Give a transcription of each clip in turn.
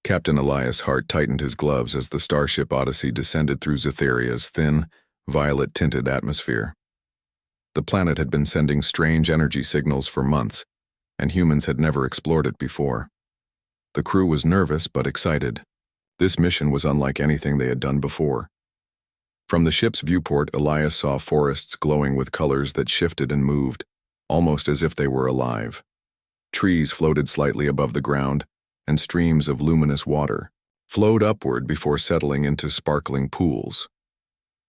Captain Elias Hart tightened his gloves as the Starship Odyssey descended through Zetheria's thin, violet-tinted atmosphere. The planet had been sending strange energy signals for months, and humans had never explored it before. The crew was nervous but excited. This mission was unlike anything they had done before. From the ship's viewport, Elias saw forests glowing with colors that shifted and moved, almost as if they were alive. Trees floated slightly above the ground, and streams of luminous water flowed upward before settling into sparkling pools.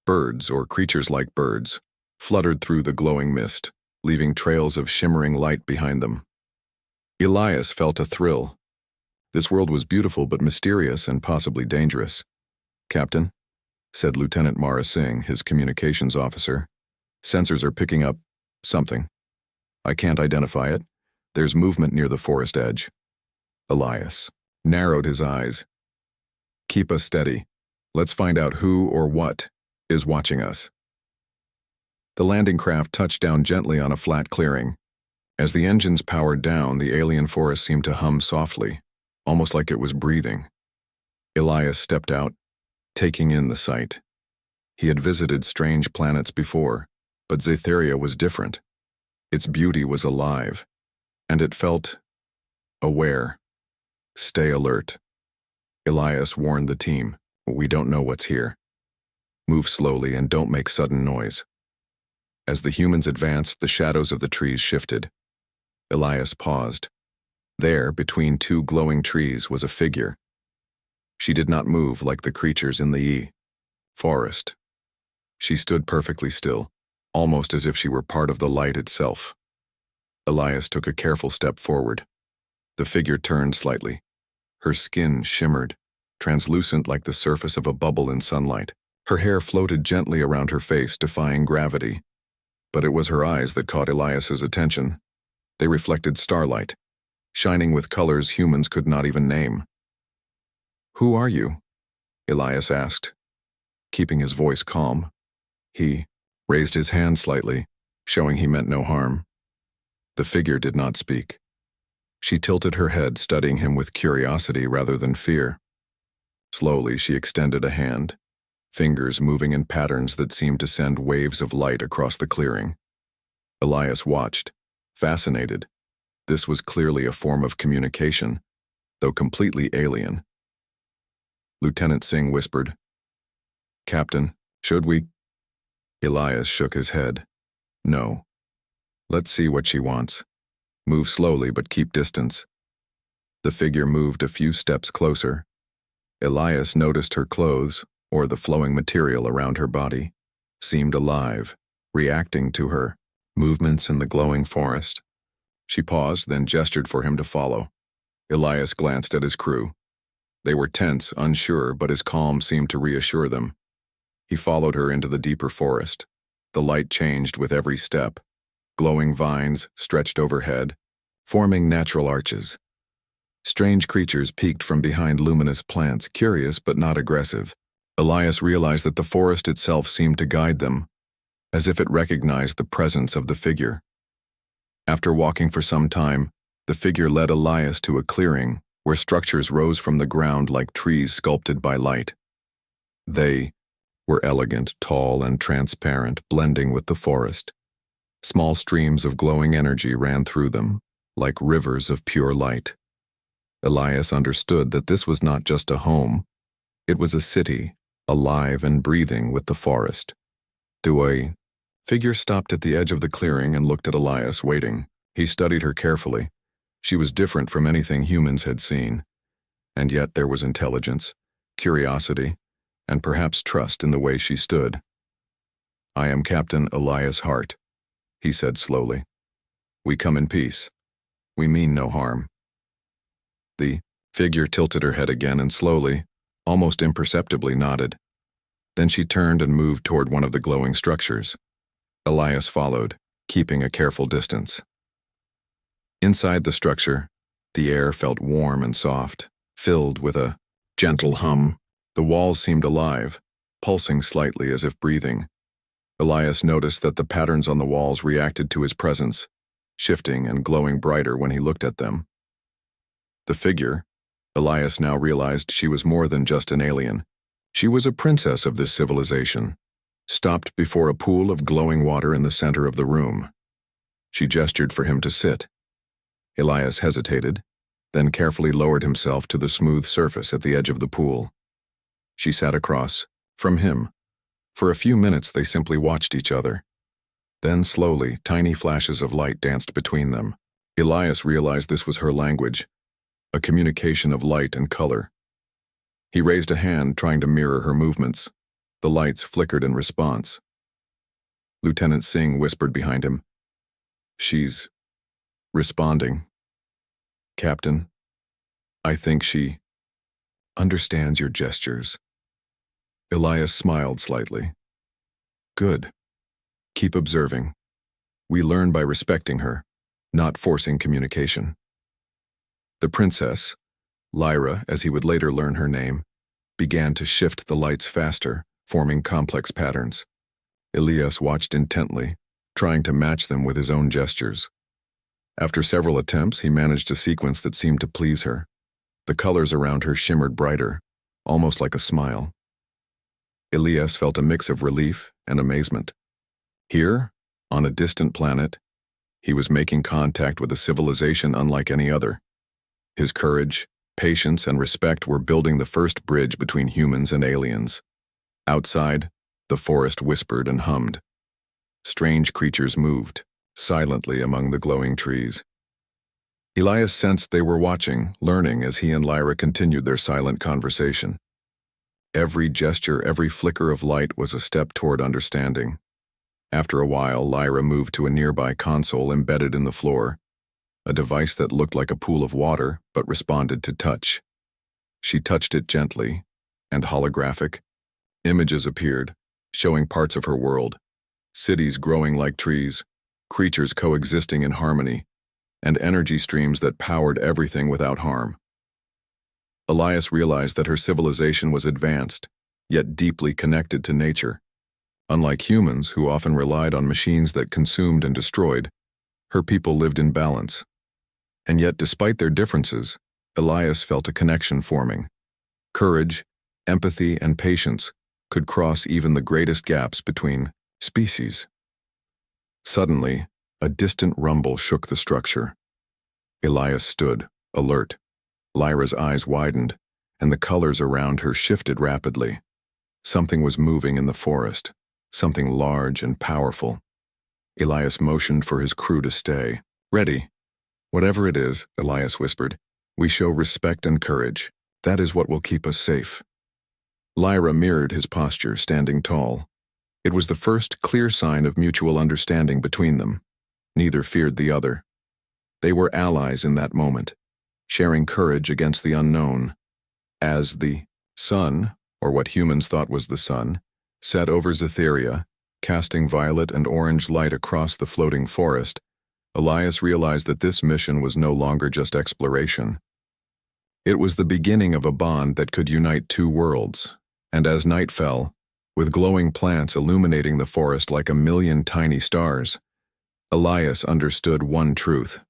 Birds, or creatures like birds, fluttered through the glowing mist, leaving trails of shimmering light behind them. Elias felt a thrill. This world was beautiful but mysterious and possibly dangerous. "Captain," said Lieutenant Mara Singh, his communications officer, "sensors are picking up something. I can't identify it. There's movement near the forest edge." Elias narrowed his eyes. "Keep us steady. Let's find out who or what is watching us." The landing craft touched down gently on a flat clearing. As the engines powered down, the alien forest seemed to hum softly, almost like it was breathing. Elias stepped out, taking in the sight. He had visited strange planets before, but Zetheria was different. Its beauty was alive, and it felt aware. "Stay alert." Elias warned the team, "We don't know what's here. Move slowly and don't make sudden noise." As the humans advanced, the shadows of the trees shifted. Elias paused. There, between two glowing trees, was a figure. She did not move like the creatures in the forest. She stood perfectly still, almost as if she were part of the light itself. Elias took a careful step forward. The figure turned slightly. Her skin shimmered, translucent like the surface of a bubble in sunlight. Her hair floated gently around her face, defying gravity. But it was her eyes that caught Elias's attention. They reflected starlight, shining with colors humans could not even name. "Who are you?" Elias asked, keeping his voice calm. He raised his hand slightly, showing he meant no harm. The figure did not speak. She tilted her head, studying him with curiosity rather than fear. Slowly, she extended a hand, fingers moving in patterns that seemed to send waves of light across the clearing. Elias watched, fascinated. This was clearly a form of communication, though completely alien. Lieutenant Singh whispered, "Captain, should we?" Elias shook his head. "No. Let's see what she wants. Move slowly but keep distance." The figure moved a few steps closer. Elias noticed her clothes, or the flowing material around her body, seemed alive, reacting to her movements in the glowing forest. She paused, then gestured for him to follow. Elias glanced at his crew. They were tense, unsure, but his calm seemed to reassure them. He followed her into the deeper forest. The light changed with every step. Glowing vines stretched overhead, forming natural arches. Strange creatures peeked from behind luminous plants, curious but not aggressive. Elias realized that the forest itself seemed to guide them, as if it recognized the presence of the figure. After walking for some time, the figure led Elias to a clearing where structures rose from the ground like trees sculpted by light. They were elegant, tall, and transparent, blending with the forest. Small streams of glowing energy ran through them, like rivers of pure light. Elias understood that this was not just a home. It was a city, alive and breathing with the forest. The figure stopped at the edge of the clearing and looked at Elias, waiting. He studied her carefully. She was different from anything humans had seen, and yet there was intelligence, curiosity, and perhaps trust in the way she stood. "I am Captain Elias Hart," he said slowly. "We come in peace. We mean no harm." The figure tilted her head again and slowly, almost imperceptibly, nodded. Then she turned and moved toward one of the glowing structures. Elias followed, keeping a careful distance. Inside the structure, the air felt warm and soft, filled with a gentle hum. The walls seemed alive, pulsing slightly as if breathing. Elias noticed that the patterns on the walls reacted to his presence, shifting and glowing brighter when he looked at them. The figure, Elias now realized she was more than just an alien. She was a princess of this civilization, stopped before a pool of glowing water in the center of the room. She gestured for him to sit. Elias hesitated, then carefully lowered himself to the smooth surface at the edge of the pool. She sat across from him. For a few minutes they simply watched each other. Then slowly, tiny flashes of light danced between them. Elias realized this was her language, a communication of light and color. He raised a hand, trying to mirror her movements. The lights flickered in response. Lieutenant Singh whispered behind him, "She's responding. Captain, I think she understands your gestures." Elias smiled slightly. "Good. Keep observing. We learn by respecting her, not forcing communication." The princess, Lyra, as he would later learn her name, began to shift the lights faster, forming complex patterns. Elias watched intently, trying to match them with his own gestures. After several attempts, he managed a sequence that seemed to please her. The colors around her shimmered brighter, almost like a smile. Elias felt a mix of relief and amazement. Here, on a distant planet, he was making contact with a civilization unlike any other. His courage, patience, and respect were building the first bridge between humans and aliens. Outside, the forest whispered and hummed. Strange creatures moved, silently among the glowing trees. Elias sensed they were watching, learning as he and Lyra continued their silent conversation. Every gesture, every flicker of light was a step toward understanding. After a while, Lyra moved to a nearby console embedded in the floor, a device that looked like a pool of water but responded to touch. She touched it gently, and holographic images appeared, showing parts of her world, cities growing like trees, creatures coexisting in harmony, and energy streams that powered everything without harm. Elias realized that her civilization was advanced, yet deeply connected to nature. Unlike humans, who often relied on machines that consumed and destroyed, her people lived in balance. And yet, despite their differences, Elias felt a connection forming. Courage, empathy, and patience could cross even the greatest gaps between species. Suddenly, a distant rumble shook the structure. Elias stood, alert. Lyra's eyes widened, and the colors around her shifted rapidly. Something was moving in the forest, something large and powerful. Elias motioned for his crew to stay. "Ready." "Whatever it is," Elias whispered, "we show respect and courage. That is what will keep us safe." Lyra mirrored his posture, standing tall. It was the first clear sign of mutual understanding between them. Neither feared the other. They were allies in that moment, sharing courage against the unknown. As the sun, or what humans thought was the sun, set over Zetheria, casting violet and orange light across the floating forest, Elias realized that this mission was no longer just exploration. It was the beginning of a bond that could unite two worlds, and as night fell, with glowing plants illuminating the forest like a million tiny stars, Elias understood one truth.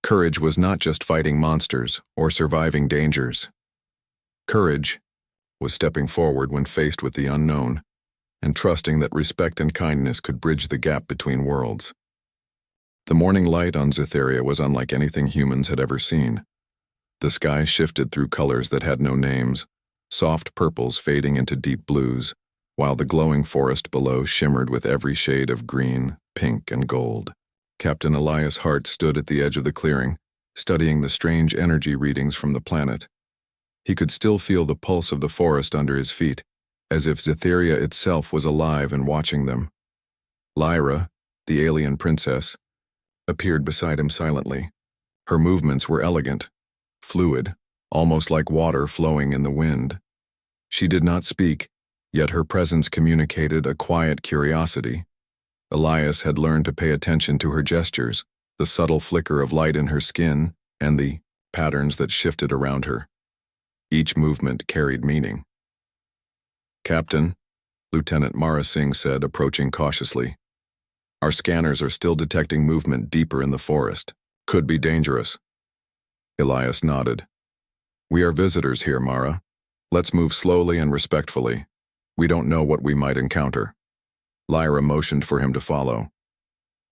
Courage was not just fighting monsters or surviving dangers. Courage was stepping forward when faced with the unknown, and trusting that respect and kindness could bridge the gap between worlds. The morning light on Zetheria was unlike anything humans had ever seen. The sky shifted through colors that had no names, soft purples fading into deep blues, while the glowing forest below shimmered with every shade of green, pink, and gold. Captain Elias Hart stood at the edge of the clearing, studying the strange energy readings from the planet. He could still feel the pulse of the forest under his feet, as if Zetheria itself was alive and watching them. Lyra, the alien princess, appeared beside him silently. Her movements were elegant, fluid, almost like water flowing in the wind. She did not speak, yet her presence communicated a quiet curiosity. Elias had learned to pay attention to her gestures, the subtle flicker of light in her skin, and the patterns that shifted around her. Each movement carried meaning. "Captain," Lieutenant Mara Singh said, approaching cautiously, "our scanners are still detecting movement deeper in the forest. Could be dangerous." Elias nodded. We are visitors here, Mara. Let's move slowly and respectfully. We don't know what we might encounter. Lyra motioned for him to follow.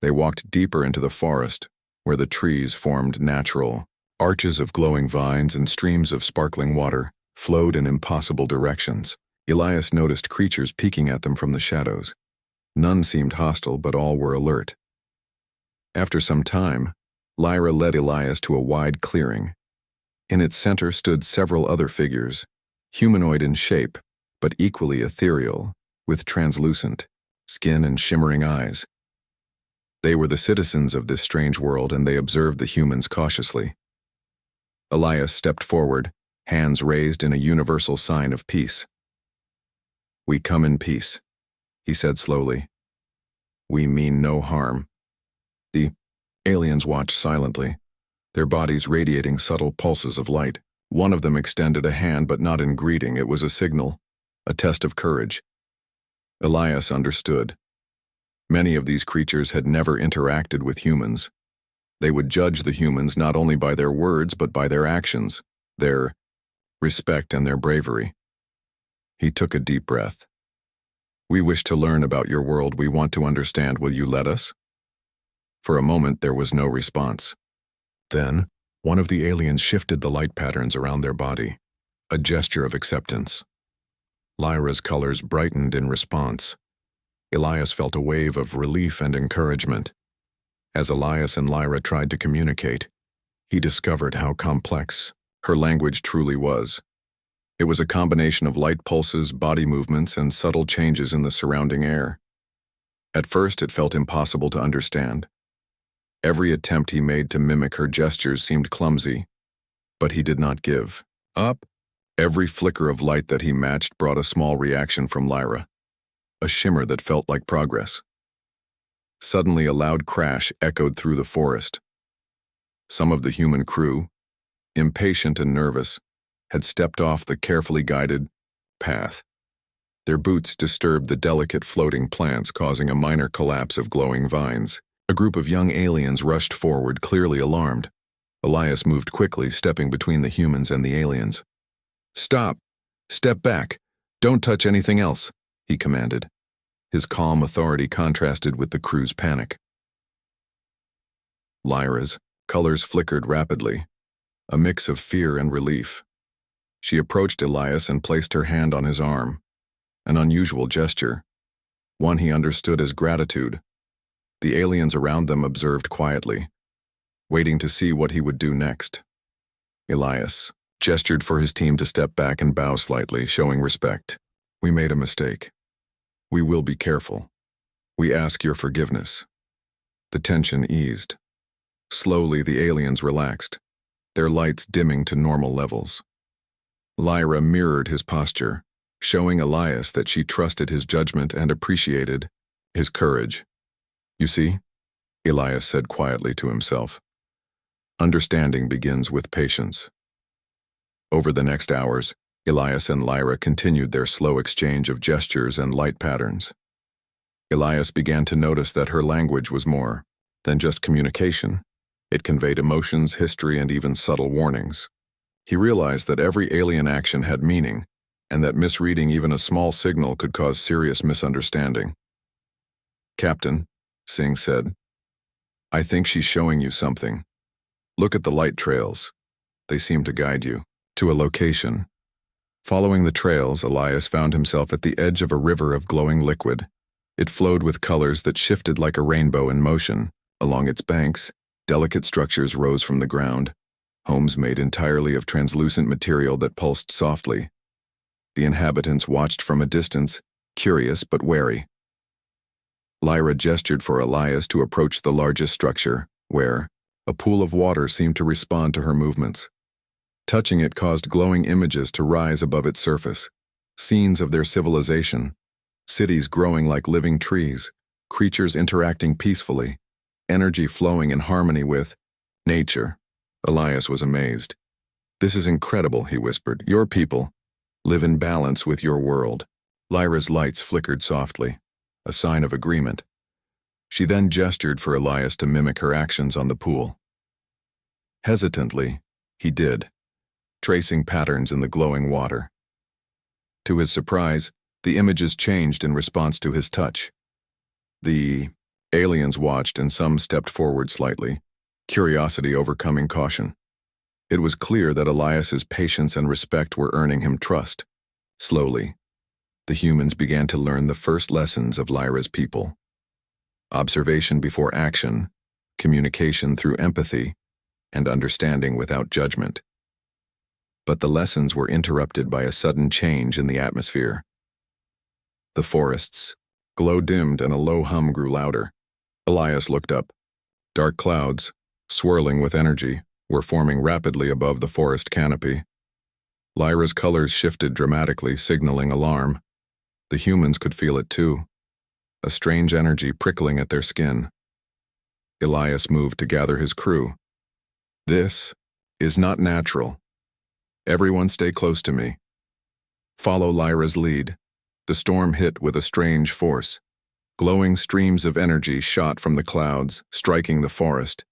They walked deeper into the forest, where the trees formed natural arches of glowing vines and streams of sparkling water flowed in impossible directions. Elias noticed creatures peeking at them from the shadows. None seemed hostile, but all were alert. After some time, Lyra led Elias to a wide clearing. In its center stood several other figures, humanoid in shape, but equally ethereal, with translucent skin and shimmering eyes. They were the citizens of this strange world, and they observed the humans cautiously. Elias stepped forward, hands raised in a universal sign of peace. "We come in peace," he said slowly. "We mean no harm." The aliens watched silently, their bodies radiating subtle pulses of light. One of them extended a hand, but not in greeting. It was a signal, a test of courage. Elias understood. Many of these creatures had never interacted with humans. They would judge the humans not only by their words, but by their actions, their respect and their bravery. He took a deep breath. "We wish to learn about your world. We want to understand. Will you let us?" For a moment, there was no response. Then, one of the aliens shifted the light patterns around their body, a gesture of acceptance. Lyra's colors brightened in response. Elias felt a wave of relief and encouragement. As Elias and Lyra tried to communicate, he discovered how complex her language truly was. It was a combination of light pulses, body movements, and subtle changes in the surrounding air. At first, it felt impossible to understand. Every attempt he made to mimic her gestures seemed clumsy, but he did not give up. Every flicker of light that he matched brought a small reaction from Lyra, a shimmer that felt like progress. Suddenly, a loud crash echoed through the forest. Some of the human crew, impatient and nervous, had stepped off the carefully guided path. Their boots disturbed the delicate floating plants, causing a minor collapse of glowing vines. A group of young aliens rushed forward, clearly alarmed. Elias moved quickly, stepping between the humans and the aliens. "Stop! Step back! Don't touch anything else," he commanded. His calm authority contrasted with the crew's panic. Lyra's colors flickered rapidly, a mix of fear and relief. She approached Elias and placed her hand on his arm, an unusual gesture, one he understood as gratitude. The aliens around them observed quietly, waiting to see what he would do next. Elias gestured for his team to step back and bow slightly, showing respect. "We made a mistake. We will be careful. We ask your forgiveness." The tension eased. Slowly, the aliens relaxed, their lights dimming to normal levels. Lyra mirrored his posture, showing Elias that she trusted his judgment and appreciated his courage. "You see," Elias said quietly to himself, "understanding begins with patience." Over the next hours, Elias and Lyra continued their slow exchange of gestures and light patterns. Elias began to notice that her language was more than just communication. It conveyed emotions, history, and even subtle warnings. He realized that every alien action had meaning, and that misreading even a small signal could cause serious misunderstanding. "Captain," Singh said, "I think she's showing you something. Look at the light trails. They seem to guide you to a location." Following the trails, Elias found himself at the edge of a river of glowing liquid. It flowed with colors that shifted like a rainbow in motion. Along its banks, delicate structures rose from the ground, homes made entirely of translucent material that pulsed softly. The inhabitants watched from a distance, curious but wary. Lyra gestured for Elias to approach the largest structure, where a pool of water seemed to respond to her movements. Touching it caused glowing images to rise above its surface, scenes of their civilization, cities growing like living trees, creatures interacting peacefully, energy flowing in harmony with nature. Elias was amazed. "This is incredible," he whispered. "Your people live in balance with your world." Lyra's lights flickered softly, a sign of agreement. She then gestured for Elias to mimic her actions on the pool. Hesitantly, he did. tracing patterns in the glowing water. To his surprise, the images changed in response to his touch. The aliens watched and some stepped forward slightly, curiosity overcoming caution. It was clear that Elias's patience and respect were earning him trust. Slowly, the humans began to learn the first lessons of Lyra's people. Observation before action, communication through empathy, and understanding without judgment. But the lessons were interrupted by a sudden change in the atmosphere. The forests' glow dimmed and a low hum grew louder. Elias looked up. Dark clouds, swirling with energy, were forming rapidly above the forest canopy. Lyra's colors shifted dramatically, signaling alarm. The humans could feel it too, a strange energy prickling at their skin. Elias moved to gather his crew. "This is not natural. Everyone stay close to me. Follow Lyra's lead." The storm hit with a strange force. Glowing streams of energy shot from the clouds, striking the forest.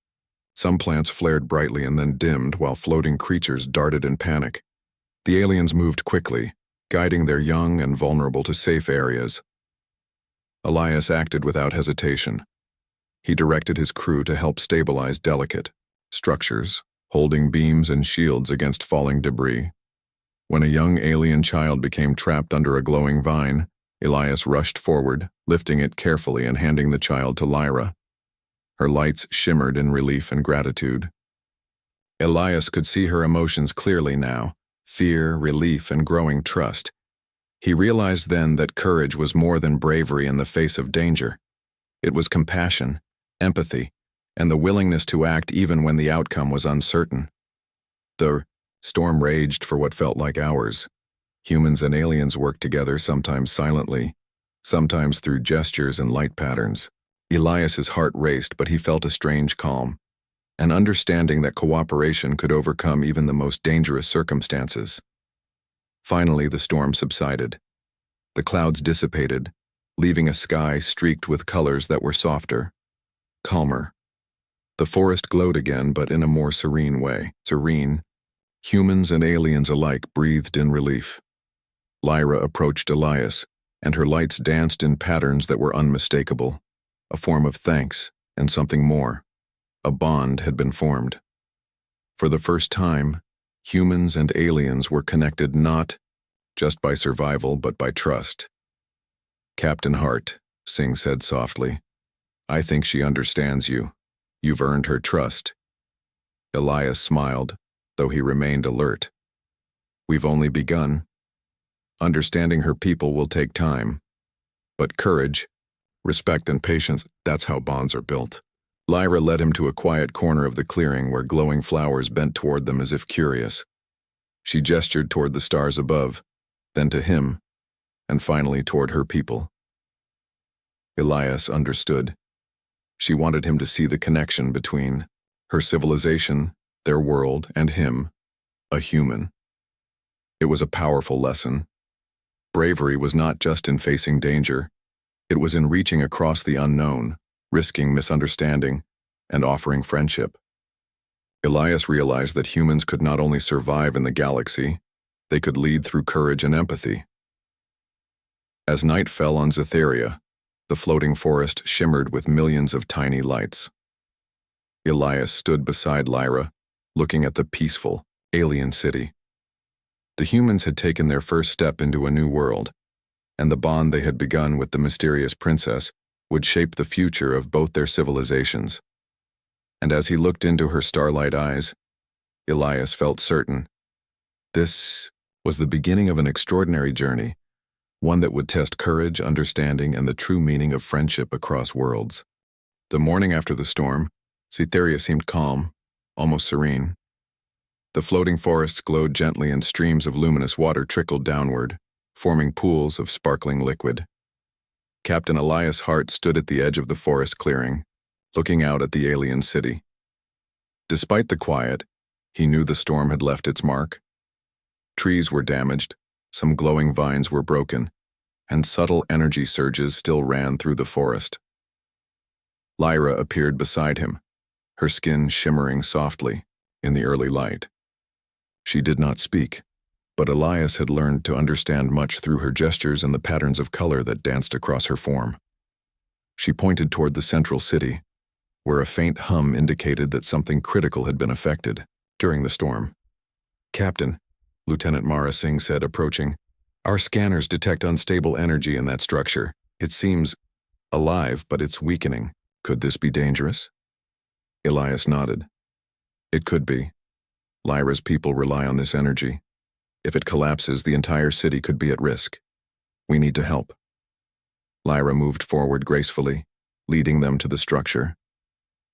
Some plants flared brightly and then dimmed while floating creatures darted in panic. The aliens moved quickly, guiding their young and vulnerable to safe areas. Elias acted without hesitation. He directed his crew to help stabilize delicate structures, holding beams and shields against falling debris. When a young alien child became trapped under a glowing vine, Elias rushed forward, lifting it carefully and handing the child to Lyra. Her lights shimmered in relief and gratitude. Elias could see her emotions clearly now, fear, relief, and growing trust. He realized then that courage was more than bravery in the face of danger. It was compassion, empathy, and the willingness to act even when the outcome was uncertain. The storm raged for what felt like hours. Humans and aliens worked together, sometimes silently, sometimes through gestures and light patterns. Elias's heart raced, but he felt a strange calm, an understanding that cooperation could overcome even the most dangerous circumstances. Finally, the storm subsided. The clouds dissipated, leaving a sky streaked with colors that were softer, calmer. The forest glowed again, but in a more serene way. Serene, humans and aliens alike breathed in relief. Lyra approached Elias, and her lights danced in patterns that were unmistakable, a form of thanks and something more. A bond had been formed. For the first time, humans and aliens were connected not just by survival but by trust. "Captain Hart," Singh said softly, "I think she understands you. You've earned her trust." Elias smiled, though he remained alert. "We've only begun. Understanding her people will take time. But courage, respect, and patience, that's how bonds are built." Lyra led him to a quiet corner of the clearing where glowing flowers bent toward them as if curious. She gestured toward the stars above, then to him, and finally toward her people. Elias understood. She wanted him to see the connection between her civilization, their world, and him, a human. It was a powerful lesson. Bravery was not just in facing danger. It was in reaching across the unknown, risking misunderstanding, and offering friendship. Elias realized that humans could not only survive in the galaxy, they could lead through courage and empathy. As night fell on Zetheria, the floating forest shimmered with millions of tiny lights. Elias stood beside Lyra, looking at the peaceful, alien city. The humans had taken their first step into a new world, and the bond they had begun with the mysterious princess would shape the future of both their civilizations. And as he looked into her starlight eyes, Elias felt certain. This was the beginning of an extraordinary journey, one that would test courage, understanding, and the true meaning of friendship across worlds. The morning after the storm, Cytheria seemed calm, almost serene. The floating forests glowed gently and streams of luminous water trickled downward, forming pools of sparkling liquid. Captain Elias Hart stood at the edge of the forest clearing, looking out at the alien city. Despite the quiet, he knew the storm had left its mark. Trees were damaged, some glowing vines were broken, and subtle energy surges still ran through the forest. Lyra appeared beside him, her skin shimmering softly in the early light. She did not speak, but Elias had learned to understand much through her gestures and the patterns of color that danced across her form. She pointed toward the central city, where a faint hum indicated that something critical had been affected during the storm. "Captain," Lieutenant Mara Singh said, approaching, "our scanners detect unstable energy in that structure. It seems alive, but it's weakening. Could this be dangerous?" Elias nodded. "It could be. Lyra's people rely on this energy. If it collapses, the entire city could be at risk. We need to help." Lyra moved forward gracefully, leading them to the structure.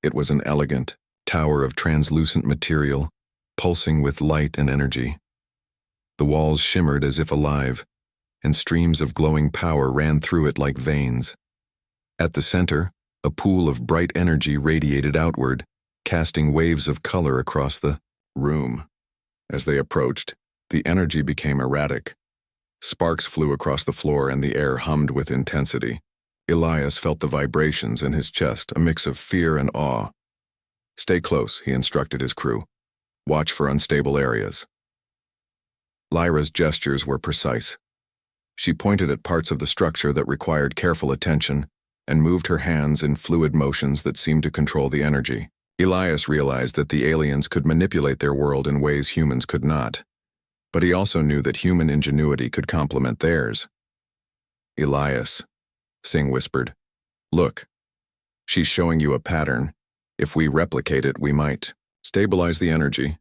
It was an elegant tower of translucent material, pulsing with light and energy. The walls shimmered as if alive, and streams of glowing power ran through it like veins. At the center, a pool of bright energy radiated outward, casting waves of color across the room. As they approached, the energy became erratic. Sparks flew across the floor and the air hummed with intensity. Elias felt the vibrations in his chest, a mix of fear and awe. "Stay close," he instructed his crew. "Watch for unstable areas." Lyra's gestures were precise. She pointed at parts of the structure that required careful attention and moved her hands in fluid motions that seemed to control the energy. Elias realized that the aliens could manipulate their world in ways humans could not, but he also knew that human ingenuity could complement theirs. "Elias," Singh whispered, "look. She's showing you a pattern. If we replicate it, we might stabilize the energy."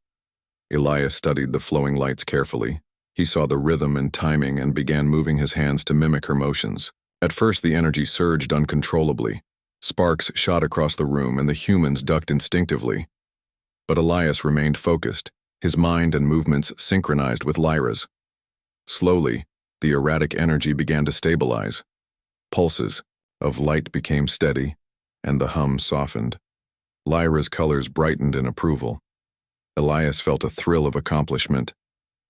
Elias studied the flowing lights carefully. He saw the rhythm and timing and began moving his hands to mimic her motions. At first, the energy surged uncontrollably. Sparks shot across the room and the humans ducked instinctively. But Elias remained focused, his mind and movements synchronized with Lyra's. Slowly, the erratic energy began to stabilize. Pulses of light became steady, and the hum softened. Lyra's colors brightened in approval. Elias felt a thrill of accomplishment.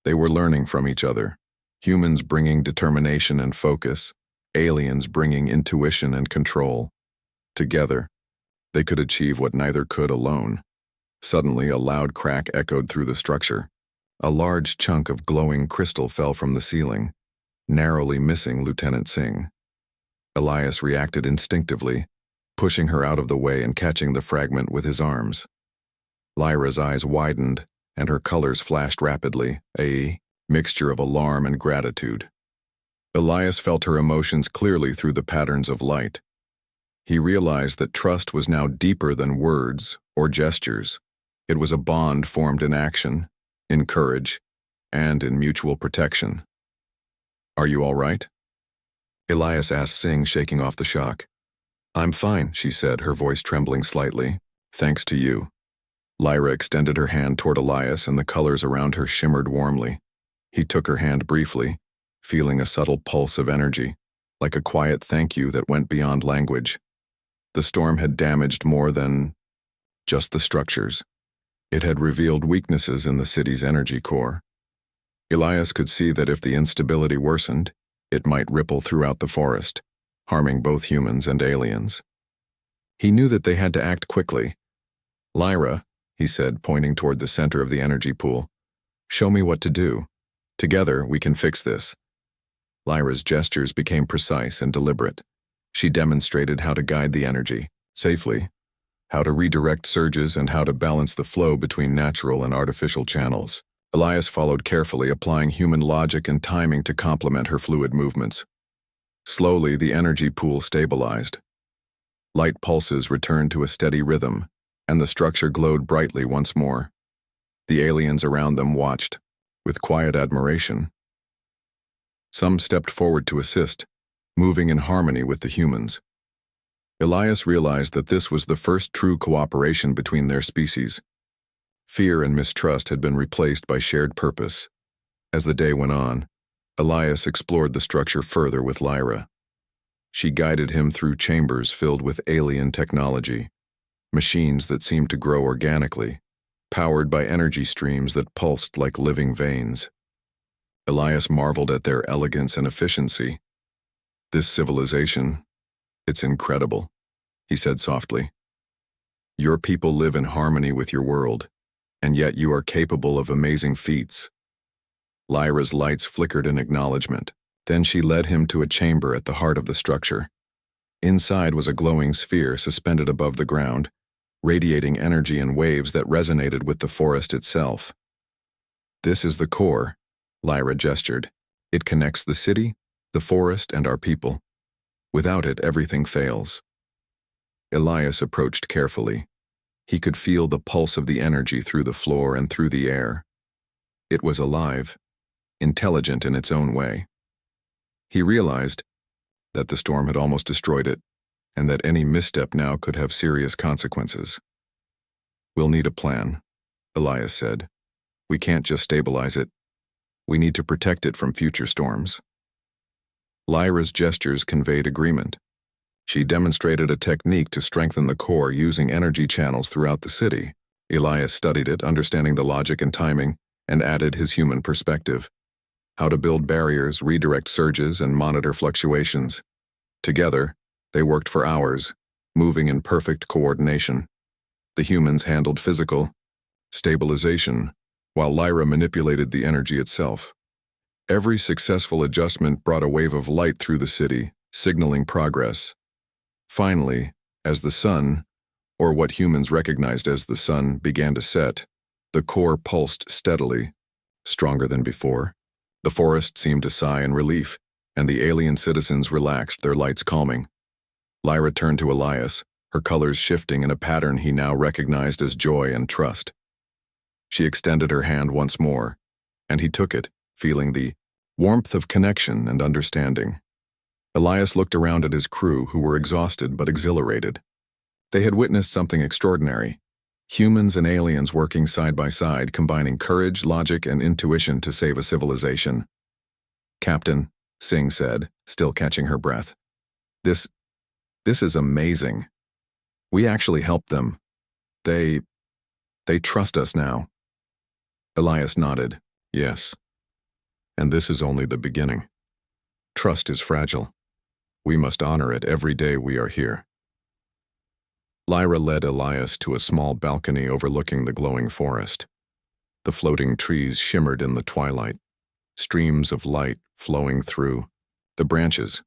They were learning from each other, humans bringing determination and focus, aliens bringing intuition and control. Together, they could achieve what neither could alone. Suddenly, a loud crack echoed through the structure. A large chunk of glowing crystal fell from the ceiling, narrowly missing Lieutenant Singh. Elias reacted instinctively, pushing her out of the way and catching the fragment with his arms. Lyra's eyes widened, and her colors flashed rapidly, a mixture of alarm and gratitude. Elias felt her emotions clearly through the patterns of light. He realized that trust was now deeper than words or gestures. It was a bond formed in action, in courage, and in mutual protection. "Are you all right?" Elias asked Singh, shaking off the shock. "I'm fine," she said, her voice trembling slightly. "Thanks to you." Lyra extended her hand toward Elias, and the colors around her shimmered warmly. He took her hand briefly, feeling a subtle pulse of energy, like a quiet thank you that went beyond language. The storm had damaged more than just the structures. It had revealed weaknesses in the city's energy core. Elias could see that if the instability worsened, it might ripple throughout the forest, harming both humans and aliens. He knew that they had to act quickly. "Lyra," he said, pointing toward the center of the energy pool, "show me what to do. Together, we can fix this." Lyra's gestures became precise and deliberate. She demonstrated how to guide the energy safely, how to redirect surges, and how to balance the flow between natural and artificial channels. Elias followed carefully, applying human logic and timing to complement her fluid movements. Slowly, the energy pool stabilized. Light pulses returned to a steady rhythm, and the structure glowed brightly once more. The aliens around them watched, with quiet admiration. Some stepped forward to assist, moving in harmony with the humans. Elias realized that this was the first true cooperation between their species. Fear and mistrust had been replaced by shared purpose. As the day went on, Elias explored the structure further with Lyra. She guided him through chambers filled with alien technology, machines that seemed to grow organically, powered by energy streams that pulsed like living veins. Elias marveled at their elegance and efficiency. "This civilization, it's incredible," he said softly. "Your people live in harmony with your world, And yet you are capable of amazing feats." Lyra's lights flickered in acknowledgement. Then she led him to a chamber at the heart of the structure. Inside was a glowing sphere suspended above the ground, radiating energy in waves that resonated with the forest itself. "This is the core," Lyra gestured. "It connects the city, the forest, and our people. Without it, everything fails." Elias approached carefully. He could feel the pulse of the energy through the floor and through the air. It was alive, intelligent in its own way. He realized that the storm had almost destroyed it, and that any misstep now could have serious consequences. "We'll need a plan," Elias said. "We can't just stabilize it. We need to protect it from future storms." Lyra's gestures conveyed agreement. She demonstrated a technique to strengthen the core using energy channels throughout the city. Elias studied it, understanding the logic and timing, and added his human perspective. How to build barriers, redirect surges, and monitor fluctuations. Together, they worked for hours, moving in perfect coordination. The humans handled physical stabilization, while Lyra manipulated the energy itself. Every successful adjustment brought a wave of light through the city, signaling progress. Finally, as the sun, or what humans recognized as the sun, began to set, the core pulsed steadily, stronger than before. The forest seemed to sigh in relief, and the alien citizens relaxed, their lights calming. Lyra turned to Elias, her colors shifting in a pattern he now recognized as joy and trust. She extended her hand once more, and he took it, feeling the warmth of connection and understanding. Elias looked around at his crew, who were exhausted but exhilarated. They had witnessed something extraordinary. Humans and aliens working side by side, combining courage, logic, and intuition to save a civilization. "Captain," Singh said, still catching her breath. This is amazing. We actually helped them. They trust us now." Elias nodded. "Yes. And this is only the beginning. Trust is fragile. We must honor it every day we are here." Lyra led Elias to a small balcony overlooking the glowing forest. The floating trees shimmered in the twilight, streams of light flowing through the branches.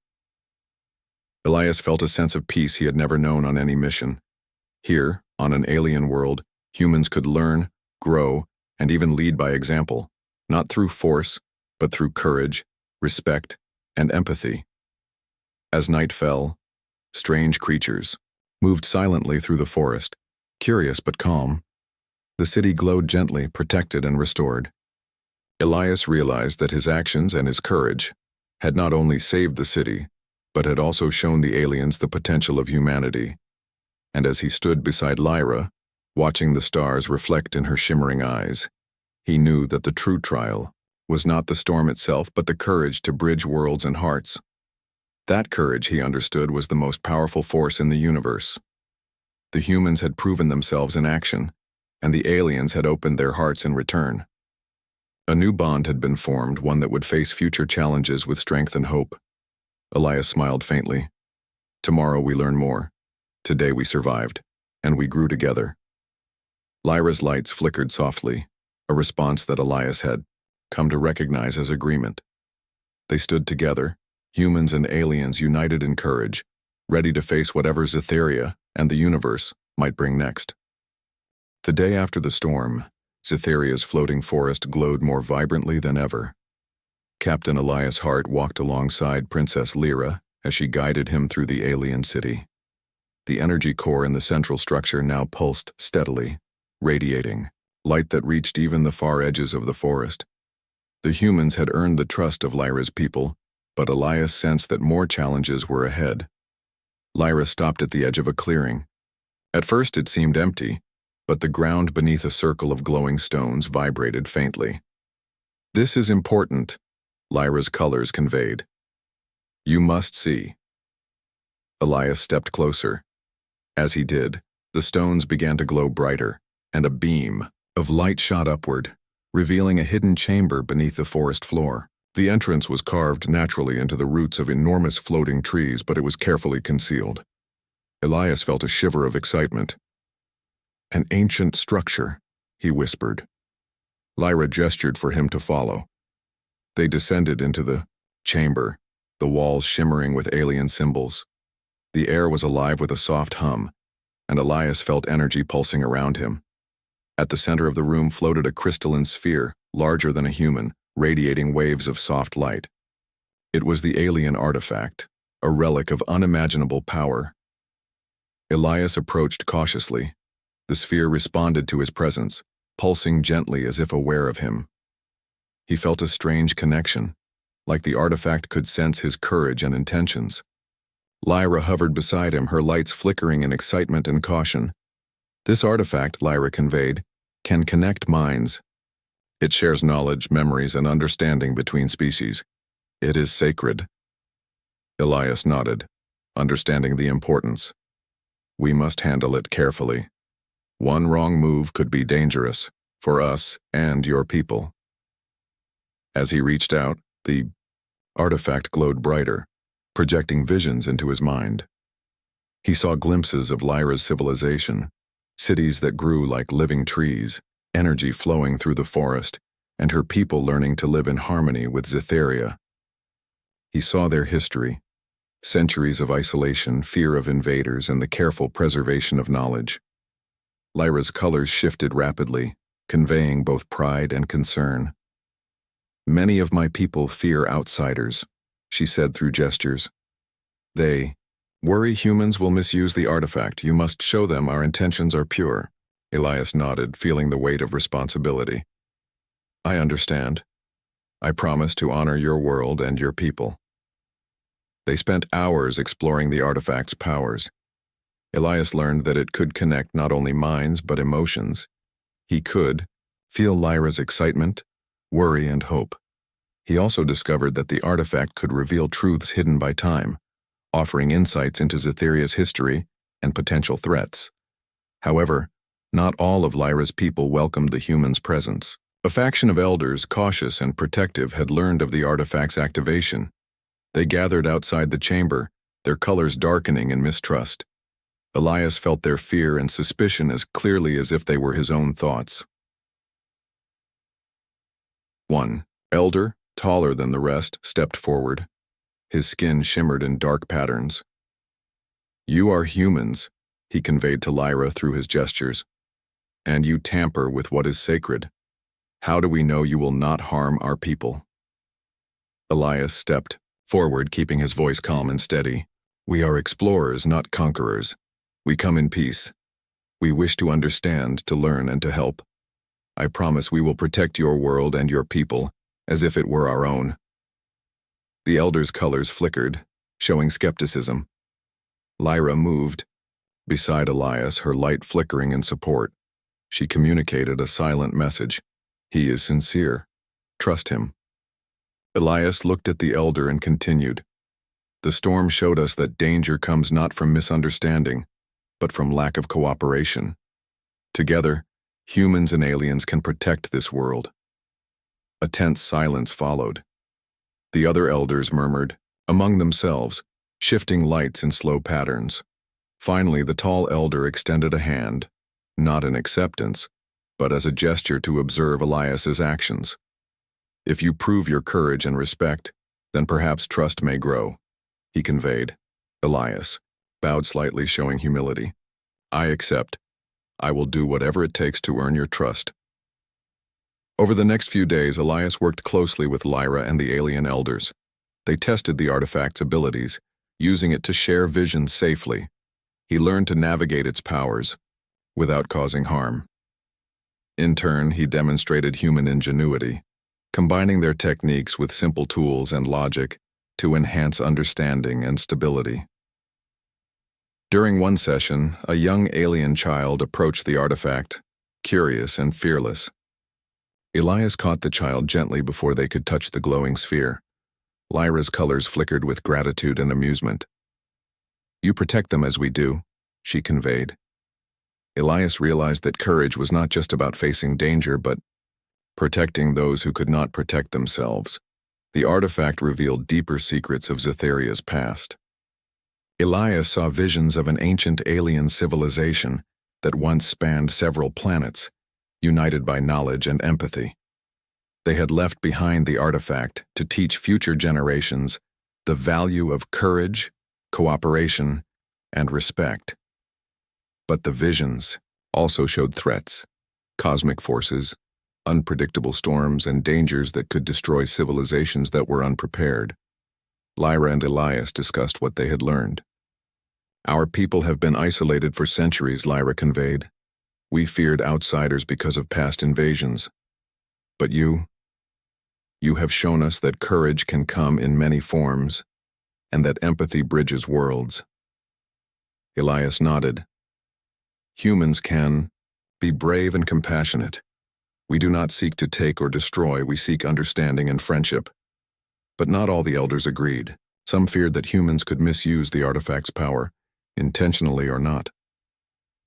Elias felt a sense of peace he had never known on any mission. Here, on an alien world, humans could learn, grow, and even lead by example, not through force, but through courage, respect, and empathy. As night fell, strange creatures moved silently through the forest, curious but calm. The city glowed gently, protected and restored. Elias realized that his actions and his courage had not only saved the city, but had also shown the aliens the potential of humanity. And as he stood beside Lyra, watching the stars reflect in her shimmering eyes, he knew that the true trial was not the storm itself, but the courage to bridge worlds and hearts. That courage, he understood, was the most powerful force in the universe. The humans had proven themselves in action, and the aliens had opened their hearts in return. A new bond had been formed, one that would face future challenges with strength and hope. Elias smiled faintly. "Tomorrow we learn more. Today we survived, and we grew together." Lyra's lights flickered softly, a response that Elias had come to recognize as agreement. They stood together, humans and aliens united in courage, ready to face whatever Zytheria and the universe might bring next. The day after the storm, Zytheria's floating forest glowed more vibrantly than ever. Captain Elias Hart walked alongside Princess Lyra as she guided him through the alien city. The energy core in the central structure now pulsed steadily, radiating light that reached even the far edges of the forest. The humans had earned the trust of Lyra's people, but Elias sensed that more challenges were ahead. Lyra stopped at the edge of a clearing. At first it seemed empty, but the ground beneath a circle of glowing stones vibrated faintly. "This is important," Lyra's colors conveyed. "You must see." Elias stepped closer. As he did, the stones began to glow brighter, and a beam of light shot upward, revealing a hidden chamber beneath the forest floor. The entrance was carved naturally into the roots of enormous floating trees, but it was carefully concealed. Elias felt a shiver of excitement. An ancient structure, he whispered. Lyra gestured for him to follow. They descended into the chamber, the walls shimmering with alien symbols. The air was alive with a soft hum, and Elias felt energy pulsing around him. At the center of the room floated a crystalline sphere, larger than a human, radiating waves of soft light. It was the alien artifact, a relic of unimaginable power. Elias approached cautiously. The sphere responded to his presence, pulsing gently as if aware of him. He felt a strange connection, like the artifact could sense his courage and intentions. Lyra hovered beside him, her lights flickering in excitement and caution. This artifact, Lyra conveyed, can connect minds. It shares knowledge, memories, and understanding between species. It is sacred. Elias nodded, understanding the importance. We must handle it carefully. One wrong move could be dangerous, for us and your people. As he reached out, the artifact glowed brighter, projecting visions into his mind. He saw glimpses of Lyra's civilization, cities that grew like living trees, energy flowing through the forest, and her people learning to live in harmony with Cytheria. He saw their history, centuries of isolation, fear of invaders, and the careful preservation of knowledge. Lyra's colors shifted rapidly, conveying both pride and concern. Many of my people fear outsiders, she said through gestures. They worry humans will misuse the artifact. You must show them our intentions are pure. Elias nodded, feeling the weight of responsibility. I understand. I promise to honor your world and your people. They spent hours exploring the artifact's powers. Elias learned that it could connect not only minds but emotions. He could feel Lyra's excitement, worry, and hope. He also discovered that the artifact could reveal truths hidden by time, offering insights into Cytheria's history and potential threats. However, not all of Lyra's people welcomed the human's presence. A faction of elders, cautious and protective, had learned of the artifact's activation. They gathered outside the chamber, their colors darkening in mistrust. Elias felt their fear and suspicion as clearly as if they were his own thoughts. 1. Elder, taller than the rest, stepped forward. His skin shimmered in dark patterns. You are humans, he conveyed to Lyra through his gestures, and you tamper with what is sacred. How do we know you will not harm our people? Elias stepped forward, keeping his voice calm and steady. We are explorers, not conquerors. We come in peace. We wish to understand, to learn, and to help. I promise we will protect your world and your people, as if it were our own. The elder's colors flickered, showing skepticism. Lyra moved. Beside Elias, her light flickering in support, she communicated a silent message. He is sincere. Trust him. Elias looked at the elder and continued. The storm showed us that danger comes not from misunderstanding, but from lack of cooperation. Together, humans and aliens can protect this world. A tense silence followed. The other elders murmured, among themselves, shifting lights in slow patterns. Finally, the tall elder extended a hand, not in acceptance, but as a gesture to observe Elias's actions. If you prove your courage and respect, then perhaps trust may grow, he conveyed. Elias bowed slightly, showing humility. I accept. I will do whatever it takes to earn your trust. Over the next few days, Elias worked closely with Lyra and the alien elders. They tested the artifact's abilities, using it to share visions safely. He learned to navigate its powers without causing harm. In turn, he demonstrated human ingenuity, combining their techniques with simple tools and logic to enhance understanding and stability. During one session, a young alien child approached the artifact, curious and fearless. Elias caught the child gently before they could touch the glowing sphere. Lyra's colors flickered with gratitude and amusement. You protect them as we do, she conveyed. Elias realized that courage was not just about facing danger, but protecting those who could not protect themselves. The artifact revealed deeper secrets of Cytheria's past. Elias saw visions of an ancient alien civilization that once spanned several planets, united by knowledge and empathy. They had left behind the artifact to teach future generations the value of courage, cooperation, and respect. But the visions also showed threats, cosmic forces, unpredictable storms, and dangers that could destroy civilizations that were unprepared. Lyra and Elias discussed what they had learned. "Our people have been isolated for centuries," Lyra conveyed. "We feared outsiders because of past invasions. But you have shown us that courage can come in many forms, and that empathy bridges worlds." Elias nodded. "Humans can be brave and compassionate. We do not seek to take or destroy, we seek understanding and friendship." But not all the elders agreed. Some feared that humans could misuse the artifact's power, intentionally or not.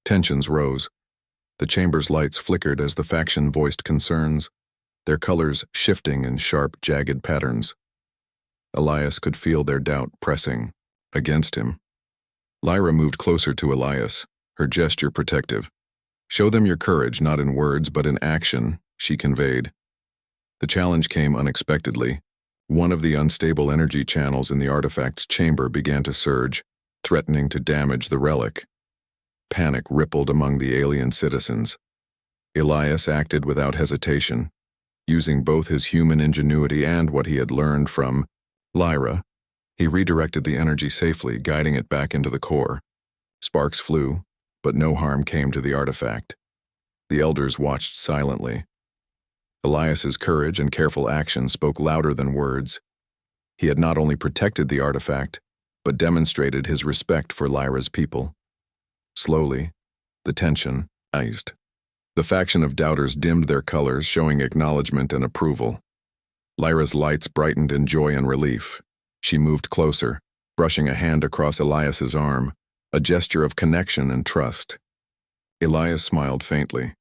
Tensions rose. The chamber's lights flickered as the faction voiced concerns, their colors shifting in sharp, jagged patterns. Elias could feel their doubt pressing against him. Lyra moved closer to Elias, her gesture protective. "Show them your courage, not in words, but in action," she conveyed. The challenge came unexpectedly. One of the unstable energy channels in the artifact's chamber began to surge, threatening to damage the relic. Panic rippled among the alien citizens. Elias acted without hesitation, using both his human ingenuity and what he had learned from Lyra. He redirected the energy safely, guiding it back into the core. Sparks flew, but no harm came to the artifact. The elders watched silently. Elias's courage and careful action spoke louder than words. He had not only protected the artifact, but demonstrated his respect for Lyra's people. Slowly, the tension eased. The faction of doubters dimmed their colors, showing acknowledgement and approval. Lyra's lights brightened in joy and relief. She moved closer, brushing a hand across Elias's arm, a gesture of connection and trust. Elias smiled faintly.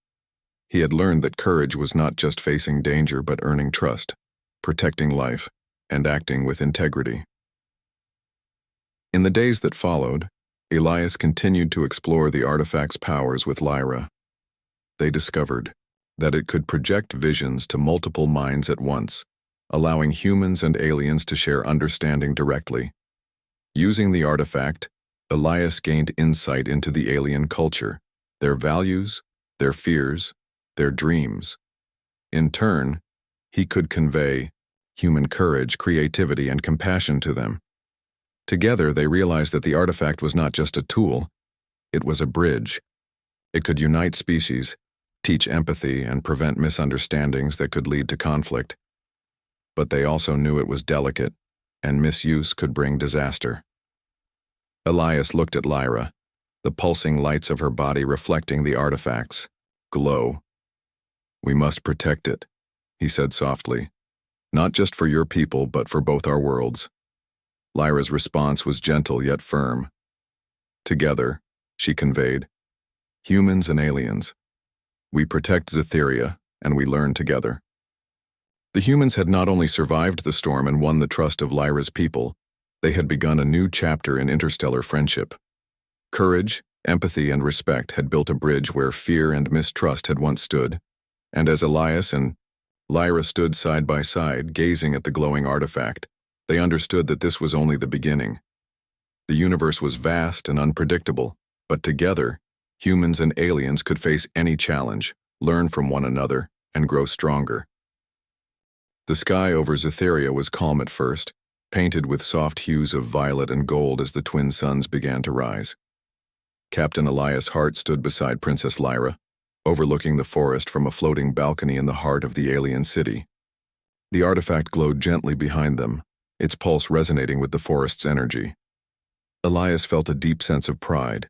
He had learned that courage was not just facing danger but earning trust, protecting life, and acting with integrity. In the days that followed, Elias continued to explore the artifact's powers with Lyra. They discovered that it could project visions to multiple minds at once, allowing humans and aliens to share understanding directly. Using the artifact, Elias gained insight into the alien culture, their values, their fears, their dreams. In turn, he could convey human courage, creativity, and compassion to them. Together, they realized that the artifact was not just a tool, it was a bridge. It could unite species, teach empathy, and prevent misunderstandings that could lead to conflict. But they also knew it was delicate, and misuse could bring disaster. Elias looked at Lyra, the pulsing lights of her body reflecting the artifact's glow. "We must protect it," he said softly. "Not just for your people, but for both our worlds." Lyra's response was gentle yet firm. "Together," she conveyed, "humans and aliens, we protect Zetheria, and we learn together." The humans had not only survived the storm and won the trust of Lyra's people, they had begun a new chapter in interstellar friendship. Courage, empathy, and respect had built a bridge where fear and mistrust had once stood, and as Elias and Lyra stood side by side, gazing at the glowing artifact, they understood that this was only the beginning. The universe was vast and unpredictable, but together, humans and aliens could face any challenge, learn from one another, and grow stronger. The sky over Zetheria was calm at first, painted with soft hues of violet and gold as the twin suns began to rise. Captain Elias Hart stood beside Princess Lyra, overlooking the forest from a floating balcony in the heart of the alien city. The artifact glowed gently behind them, its pulse resonating with the forest's energy. Elias felt a deep sense of pride.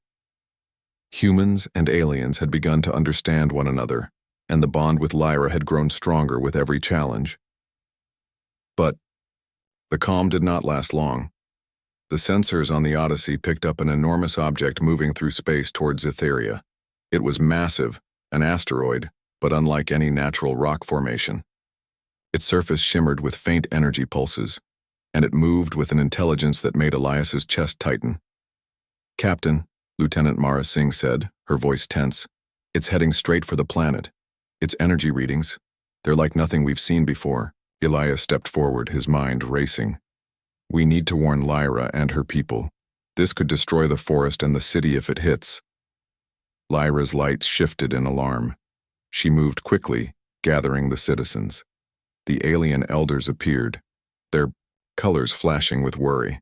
Humans and aliens had begun to understand one another, and the bond with Lyra had grown stronger with every challenge. But the calm did not last long. The sensors on the Odyssey picked up an enormous object moving through space towards Zetheria. It was massive, an asteroid, but unlike any natural rock formation. Its surface shimmered with faint energy pulses, and it moved with an intelligence that made Elias's chest tighten. "Captain," Lieutenant Mara Singh said, her voice tense, "it's heading straight for the planet. Its energy readings, they're like nothing we've seen before. Elias stepped forward, his mind racing. We need to warn Lyra and her people. This could destroy the forest and the city if it hits. Lyra's lights shifted in alarm. She moved quickly, gathering the citizens. The alien elders appeared, their colors flashing with worry.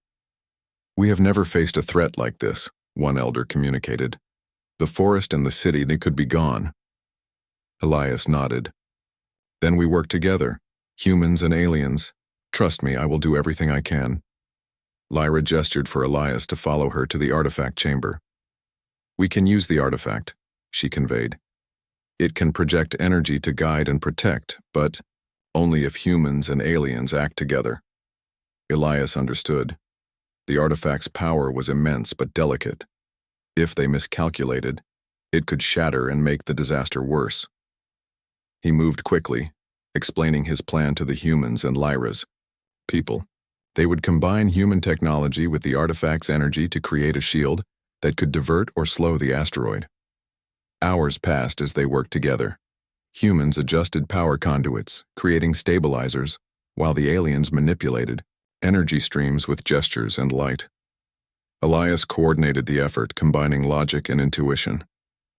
We have never faced a threat like this, one elder communicated. The forest and the city, they could be gone. Elias nodded. Then we work together, humans and aliens. Trust me, I will do everything I can. Lyra gestured for Elias to follow her to the artifact chamber. We can use the artifact, she conveyed. It can project energy to guide and protect, but only if humans and aliens act together. Elias understood. The artifact's power was immense but delicate. If they miscalculated, it could shatter and make the disaster worse. He moved quickly, explaining his plan to the humans and Lyra's people. They would combine human technology with the artifact's energy to create a shield that could divert or slow the asteroid. Hours passed as they worked together. Humans adjusted power conduits, creating stabilizers, while the aliens manipulated energy streams with gestures and light. Elias coordinated the effort, combining logic and intuition.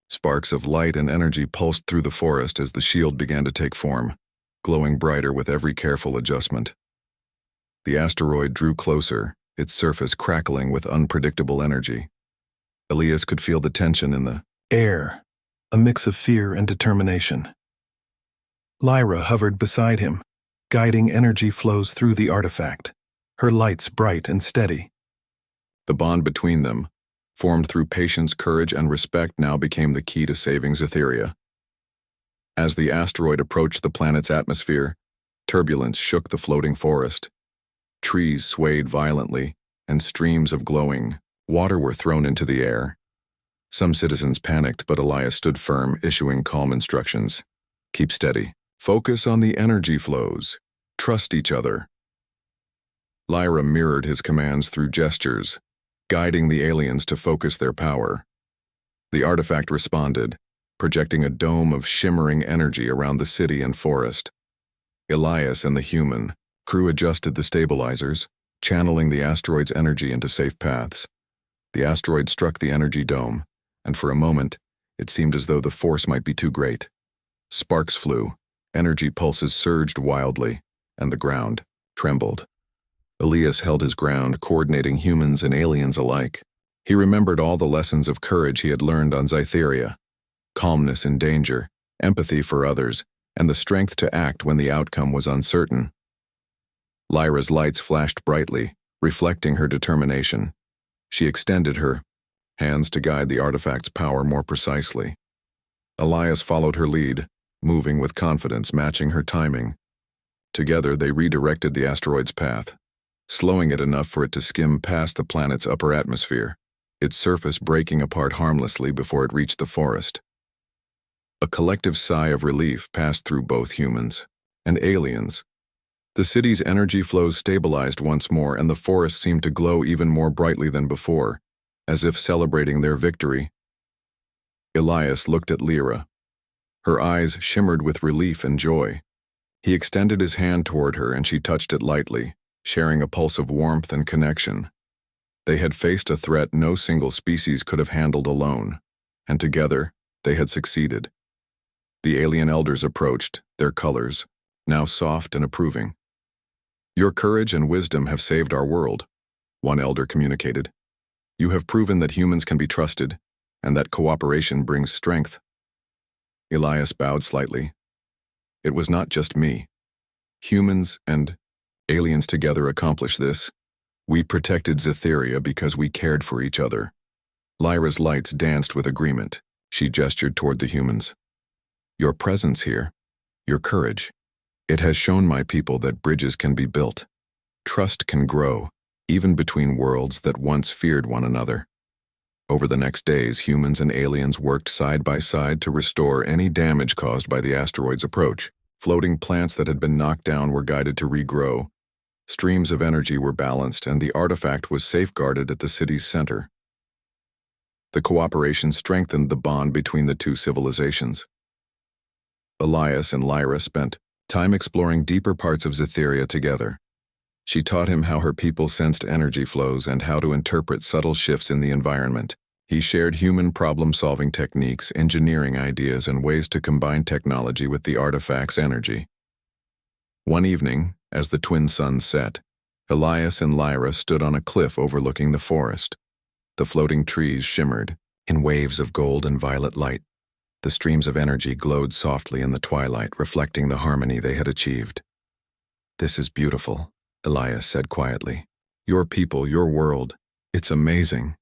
Sparks of light and energy pulsed through the forest as the shield began to take form, glowing brighter with every careful adjustment. The asteroid drew closer, its surface crackling with unpredictable energy. Elias could feel the tension in the air, a mix of fear and determination. Lyra hovered beside him, guiding energy flows through the artifact, her lights bright and steady. The bond between them, formed through patience, courage, and respect, now became the key to saving Scifi. As the asteroid approached the planet's atmosphere, turbulence shook the floating forest. Trees swayed violently, and streams of glowing water were thrown into the air. Some citizens panicked, but Elias stood firm, issuing calm instructions. Keep steady. Focus on the energy flows. Trust each other. Lyra mirrored his commands through gestures, guiding the aliens to focus their power. The artifact responded, projecting a dome of shimmering energy around the city and forest. Elias and the human crew adjusted the stabilizers, channeling the asteroid's energy into safe paths. The asteroid struck the energy dome, and for a moment, it seemed as though the force might be too great. Sparks flew, energy pulses surged wildly, and the ground trembled. Elias held his ground, coordinating humans and aliens alike. He remembered all the lessons of courage he had learned on Scifi: calmness in danger, empathy for others, and the strength to act when the outcome was uncertain. Lyra's lights flashed brightly, reflecting her determination. She extended her hands to guide the artifact's power more precisely. Elias followed her lead, moving with confidence, matching her timing. Together, they redirected the asteroid's path, slowing it enough for it to skim past the planet's upper atmosphere, its surface breaking apart harmlessly before it reached the forest. A collective sigh of relief passed through both humans and aliens. The city's energy flows stabilized once more, and the forest seemed to glow even more brightly than before, as if celebrating their victory. Elias looked at Lyra. Her eyes shimmered with relief and joy. He extended his hand toward her, and she touched it lightly, sharing a pulse of warmth and connection. They had faced a threat no single species could have handled alone, and together they had succeeded. The alien elders approached, their colors now soft and approving. Your courage and wisdom have saved our world, one elder communicated. You have proven that humans can be trusted, and that cooperation brings strength. Elias bowed slightly. It was not just me. Humans and aliens together accomplished this. We protected Scifi because we cared for each other. Lyra's lights danced with agreement. She gestured toward the humans. Your presence here, your courage, it has shown my people that bridges can be built. Trust can grow, even between worlds that once feared one another. Over the next days, humans and aliens worked side by side to restore any damage caused by the asteroid's approach. Floating plants that had been knocked down were guided to regrow. Streams of energy were balanced, and the artifact was safeguarded at the city's center. The cooperation strengthened the bond between the two civilizations. Elias and Lyra spent time exploring deeper parts of Zytheria together. She taught him how her people sensed energy flows and how to interpret subtle shifts in the environment. He shared human problem-solving techniques, engineering ideas, and ways to combine technology with the artifact's energy. One evening, as the twin suns set, Elias and Lyra stood on a cliff overlooking the forest. The floating trees shimmered in waves of gold and violet light. The streams of energy glowed softly in the twilight, reflecting the harmony they had achieved. "This is beautiful," Elias said quietly. "Your people, your world, it's amazing."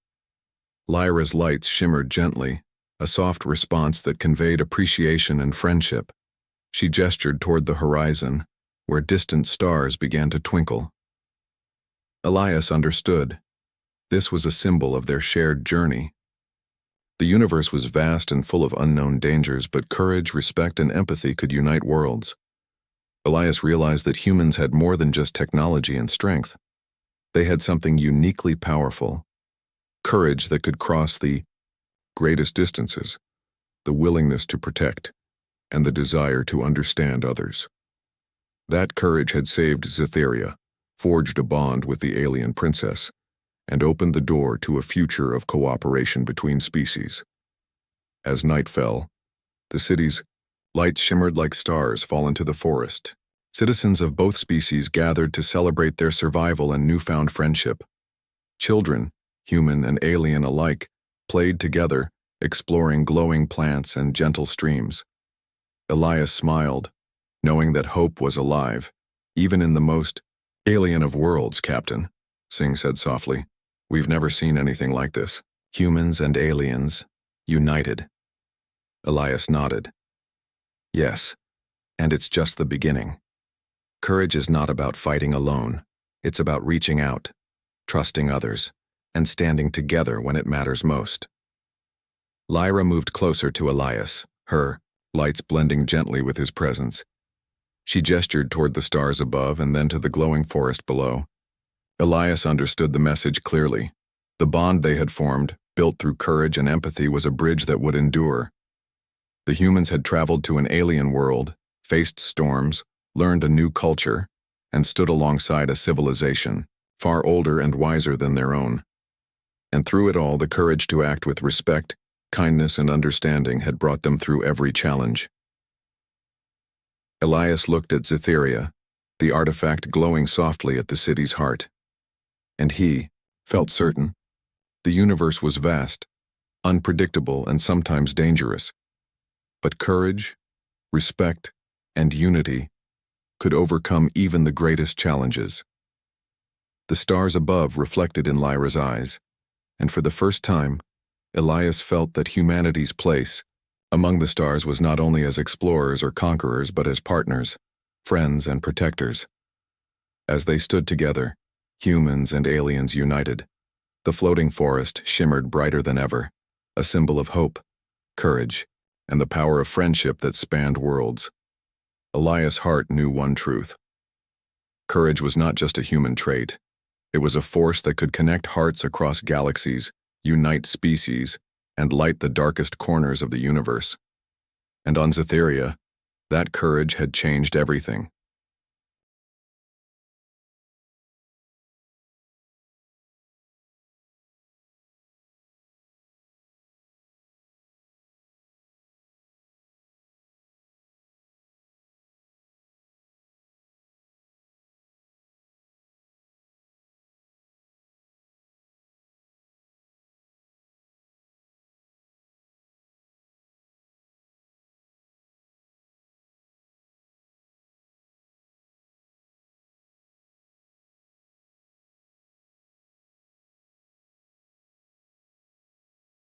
Lyra's lights shimmered gently, a soft response that conveyed appreciation and friendship. She gestured toward the horizon, where distant stars began to twinkle. Elias understood. This was a symbol of their shared journey. The universe was vast and full of unknown dangers, but courage, respect, and empathy could unite worlds. Elias realized that humans had more than just technology and strength. They had something uniquely powerful. Courage that could cross the greatest distances, the willingness to protect, and the desire to understand others. That courage had saved Zytheria, forged a bond with the alien princess, and opened the door to a future of cooperation between species. As night fell, the city's lights shimmered like stars fall into the forest. Citizens of both species gathered to celebrate their survival and newfound friendship. Children, human and alien alike, played together, exploring glowing plants and gentle streams. Elias smiled, knowing that hope was alive, even in the most alien of worlds, Captain, Singh said softly. "We've never seen anything like this. Humans and aliens, united." Elias nodded. "Yes, and it's just the beginning. Courage is not about fighting alone. It's about reaching out, trusting others, and standing together when it matters most." Lyra moved closer to Elias, her lights blending gently with his presence. She gestured toward the stars above and then to the glowing forest below. Elias understood the message clearly. The bond they had formed, built through courage and empathy, was a bridge that would endure. The humans had traveled to an alien world, faced storms, learned a new culture, and stood alongside a civilization, far older and wiser than their own. And through it all, the courage to act with respect, kindness, and understanding had brought them through every challenge. Elias looked at Zytheria, the artifact glowing softly at the city's heart. And he felt certain. The universe was vast, unpredictable, and sometimes dangerous. But courage, respect, and unity could overcome even the greatest challenges. The stars above reflected in Lyra's eyes, and for the first time, Elias felt that humanity's place among the stars was not only as explorers or conquerors, but as partners, friends, and protectors. As they stood together, humans and aliens united, the floating forest shimmered brighter than ever, a symbol of hope, courage, and the power of friendship that spanned worlds. Elias' heart knew one truth. Courage was not just a human trait. It was a force that could connect hearts across galaxies, unite species, and light the darkest corners of the universe. And on Zytheria, that courage had changed everything.